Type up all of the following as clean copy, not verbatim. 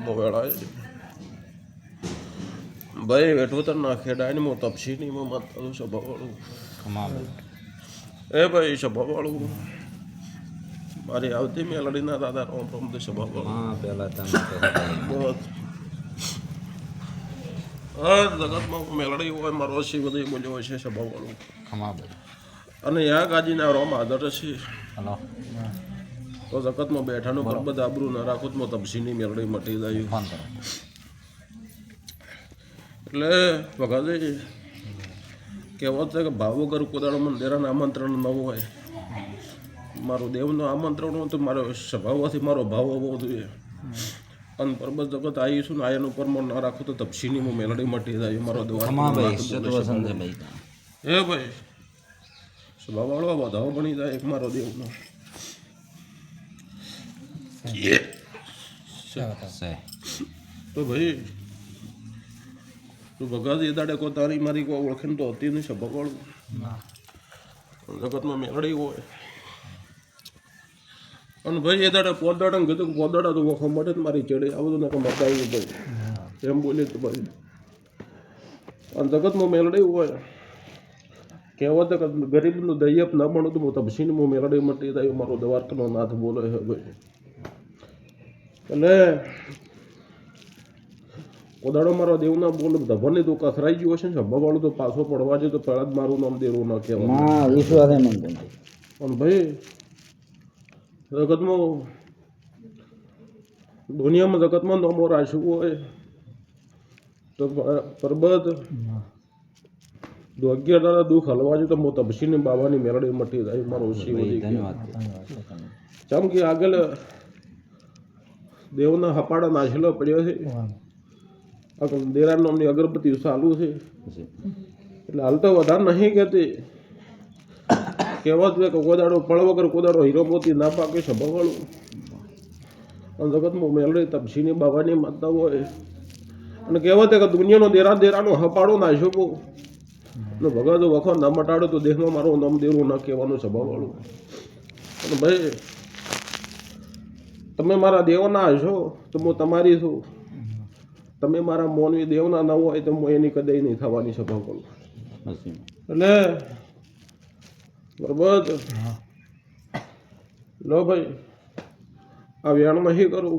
મોવેળાએ ભાઈ વેઠો તો ના ખેડાય ને મો તપસી ની મો મત સ્વભાવવાળું એ ભાઈ સ્વભાવવાળું મારી આવતી મેલડીના દાદા રોમ રોમ તો સ્વભાવવાળું પેલા જગતમાં મેલડી હોય મારો શિવ બધી બોલ્યો હોય છે સ્વભાવવાળું ખમાભાઈ અને યા ગાજીના રોમ આદર છે હલો તો જગતમાં બેઠાનું પરબત આબરું ના રાખું તો તપસીની મેલડી મટી જાય ફોન કરો એટલે વગાડી કહેવત છે કે ભાવ વગર કોદાળો મંદિરના આમંત્રણ ન હોય મારું દેવનું આમંત્રણ હોય તો મારો સ્વભાવથી મારો ભાવ હોવો જોઈએ અને પરબત જગત આવીશું ને આયાનું પર ના રાખું તો તપસીની હું મેલડી મટી જાય મારો દવા હે ભાઈ સ્વભાવવાળો વધાવો બની જાય એક મારો દેવનો તો ભાઈ તું ભગાજી એ દાડે કોઈ તારી મારી કોઈ ઓળખીને તો હતી નહીં સ્વભાવવાળું જગતમાં મેળડી હોય અને ભાઈ એ દાડે પોદાડાને કીધું કે પોદાડા તો વખો મળે મારી ચડે આ બધું નાખે મતાવી ભાઈ એમ બોલી તો ભાઈ અને જગતમાં મેળડી હોય કહેવત કે ગરીબનું દૈયપ ન બનું તો હું તપસીને હું મેળડી મટી જાય મારો દવારકનો નાથ બોલે હે ભાઈ એટલે કોદાડો મારો દેવના બોલ ધભરની તો કસરાઈ ગયો છે ને સભાવાળું તો પાછો પડવા જોઈએ તો પહેલાં જ મારું નામ દેવું ન કહેવાય પણ ભાઈ જગતમાં દુનિયામાં જગતમાં નામો રાખ્યું હોય તો પરબત 11 દુઃખ હલવા જોઈએ તો હું તપસીની બાવાની મેળડી મટી જાય મારો શિવ ચમ કે આગળ દેવના હપાડા નાશેલો પડ્યો છે દેરા નામની અગરબત્તી ચાલુ છે એટલે હાલ તો વધારે નહીં કહેતી કહેવત કે કોદાડો પળ વગર કોદાડો હીરો મોતી ના પાકે સ્વભાવવાળું અને જગતમાં મેલડી તપસીની બાવાની માતા હોય અને કહેવત કે દુનિયાનો દેરાનો હપાડો નાખ્યો બહુ અને ભગવાન વખો ના મટાડો તો દેહમાં મારું નામ દેરું ના કહેવાનું સ્વભાવવાળું અને ભાઈ તમે મારા દેવના હશો તો હું તમારી છું તમે મારા મોનવી દેવના ન હોય તો હું એની કદાઈ નહીં થવાની સ્વભાવ કરું એટલે બરાબર લો ભાઈ આ વ્યાણ નહીં કરું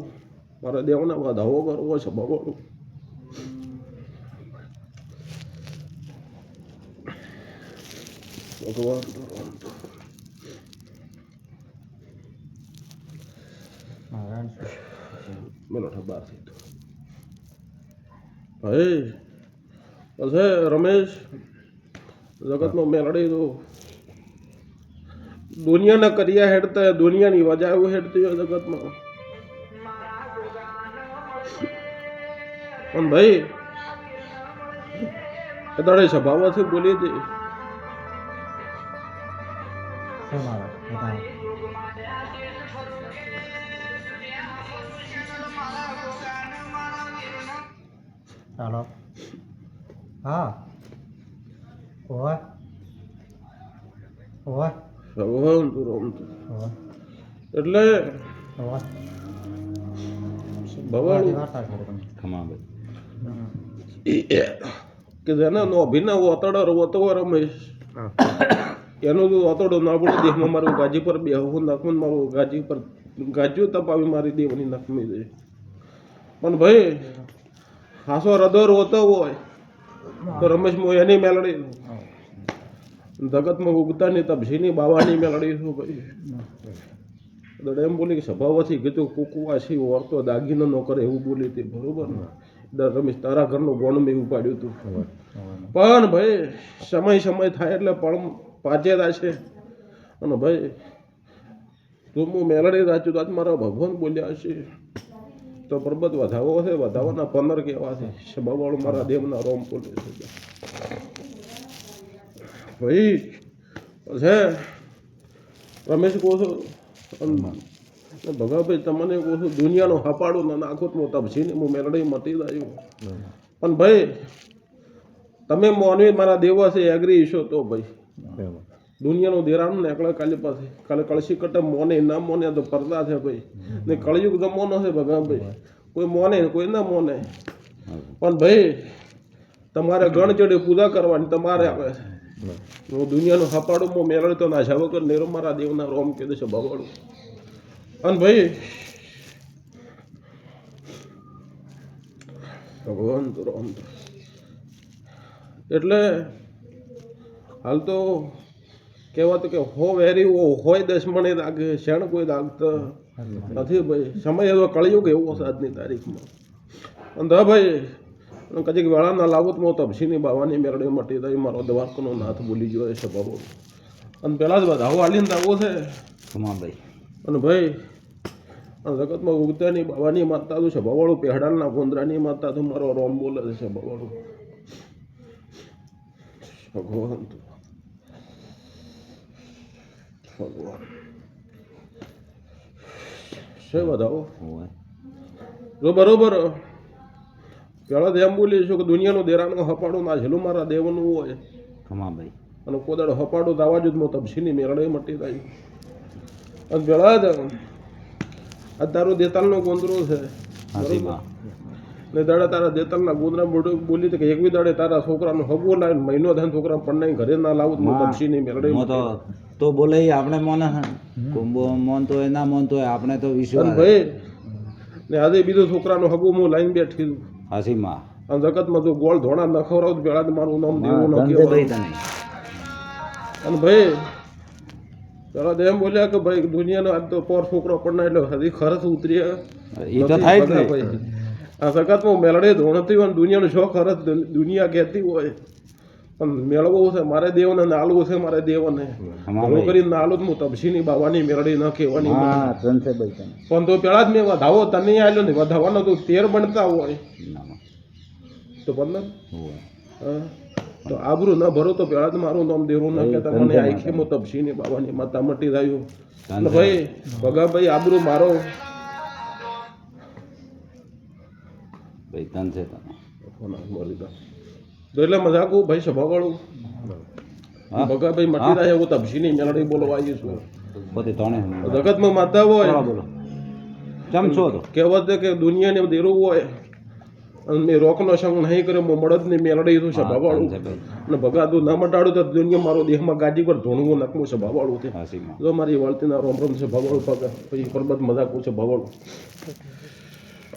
મારા દેવના વધાવો કરવો સ્વભાવ કરું ભગવાન મેલો બહાર થઈ ભાઈ પછી રમેશ જગતમાં મેળડી તો દુનિયાના કર્યા હેડતા દુનિયાની વજાઓ હેડતી હોય જગતમાં પણ ભાઈ એ દાડે સ્વભાવથી બોલી હતી ચાલો હા ઓય ઓય ભગવાન તું રમતું એટલે કે જેને નો અભિનવ ઓતડો રોતો રમેશ એનો તો ઓતડો ના પડે દેહમાં મારું ગાજી પર બેહવું નાખવું મારું ગાજી પર ગાજ્યું તપાવી મારી દેવની નખમી દે પણ ભાઈ હાસો હૃદય રોતો હોય તો રમેશ હું એની મેલડી જગતમાં ઉગતાની તપસીની બાવાની મેલડી છું ભાઈ એમ બોલી કે સ્વભાવથી કીધું કુકુવાસી ઓરતો દાગીનો ન કરે એવું બોલી હતી બરોબર ને રમેશ તારા ઘરનું ગોણ મેં ઉપાડ્યું હતું પણ ભાઈ સમય થાય એટલે પણ પાચે છે અને ભાઈ તું હું મેલડી રાખ્યું તો આજ મારા ભગવાન બોલ્યા છે તો પરબત વધાવો છે વધાવાના 15 કેવા છે સ્વભાવવાળું મારા દેવના રોમ બોલે છે ભાઈ છે રમેશ કહું છું ભગાભાઈ તમને કહું છું દુનિયાનો હપાડું ના નાખો તો તપસીને હું મેલડી મટી જાય પણ ભાઈ તમે મોનવી મારા દેવા છે એગ્રી છો તો ભાઈ દુનિયાનું દેરાનું નીકળે કાલે કળશી કટે મોને ના મોને તો પડદા છે ભાઈ ને કળયુગ જમવાનો છે ભગવાન ભાઈ કોઈ મોને ને કોઈ ના મોને, પણ ભાઈ તમારે ગણ ચડે પૂજા કરવાની તમારે આવે છે. હું દુનિયાનું હપાડું હું મેળવી તો નાશા વગર નેરો મારા દેવના રોમ કીધું છે ભગવાડું. અને ભાઈ ભગવાન તો રોમ તો એટલે હાલ તો કહેવાતું કે હો વેરી હોય દશમણે લાગે શેણ કોઈ લાગતા નથી ભાઈ. સમય એવો કળિયુગ એવો છે આજની તારીખમાં. અને હા ભાઈ કદી વેળા ના લાવો તો હું તપસીની બાવાની મેરડે મટી દઈ મારો દ્વારકાનો નાથ બોલી ગયો છે બાબો. અને પેલા જ વધાવો હાલીને આવો છે ખમાભાઈ. અને ભાઈ જગતમાં ઉગતાની બાવાની માતા તો છે ભવાળું, પેહડાના ગોંદરાની માતા તો મારો રોમ બોલે છે ભવાળું. ભગવાન તો ભગવાન છે વધાવો હોય. જો બરોબર પેલા તો એમ બોલીશું કે દુનિયાનું દેરાનું હપાડું ના છેલ્લું મારા દેવનું હોય ખમાભાઈ. અને કોદાડો હપાડું તો આવા જ હું તપસીની મેરડે મટી જાય. અને પેલા જ આ તારું દેતાલનો ગોંદરો છે હાસીમાં. ને દાડે તારા દેતાલના ગોંદરા બોલી કે એકવી દાડે તારા છોકરાનો હગવો લાવીને મહિનો થાય છોકરા પણ ઘરે ના લાવું તો હું તપસીની મેરડે હું તો બોલે ઈ આપણે મોને કુંભો મોનતો હોય ના મોનતો હોય આપણે તો અને વિશ્વાસ. ભાઈ ને આજે બીજો છોકરાનો હગવો હું લાઈન બેઠી છું. હાસીમાં. અને જગતમાં જો ગોળ ધોણા ન ખવડાવું તો પેલા મારું નામ દેવું ન ધનસેભાઈ કહેવાય. તને. અને ભાઈ પેલા તો એમ બોલ્યા કે ભાઈ દુનિયાનો આજ તો પોર છોકરો પણ એટલે હજી ખર્ચ ઉતરી ઈ તો થાય જ ને. ભાઈ આ જગતમાં મેળડે ધોણતી હોય ને દુનિયાનો શો ખર્ચ દુનિયા કહેતી હોય પણ મેળવવું છે મારે દેવને નાલવું છે મારે દેવને હું કરીને નાલું જ હું તપસીની બાવાની મેળડી ન કહેવાની હા ધનસેભાઈ તને. પણ તો પેલા જ મેં વધાવો તને આવ્યો ને વધાવાનો તો 13 બનતા હોય ના, ના. તો 15 હોય. હા તો આબરું ન ભરો તો પેલા જ મારું નામ દેવું ના કહેતા મને આખી હું તપસીની બાવાની માતા મટી રહ્યું. અને ભાઈ ભગાભાઈ આબરું મારો ભાઈ ધનસે તને. તો એટલે મજાકું ભાઈ સભાવાળું હા. ભગાભાઈ મટી રહ્યા હું તપસીની મેળડી બોલવા આવી છું. બધી તણે. જગતમાં માતા હોય બોલો. ચમ છો તો. કહેવત છે કે દુનિયાને દેરું હોય અને મેં રોકનો સંગ નહીં કર્યો હું મળદની મેળડી છું સભાવાળું. અને ભગાતું ના મટાડું તો દુનિયા મારો દેહમાં ગાડી પર ધોણવું નાખવું છે ભાવાળું છે. હાસીમાં. જો મારી વળતીના રોમ રોમ છે ભાવાળું પગ પછી પરબત મજાકું છે ભાવાળું.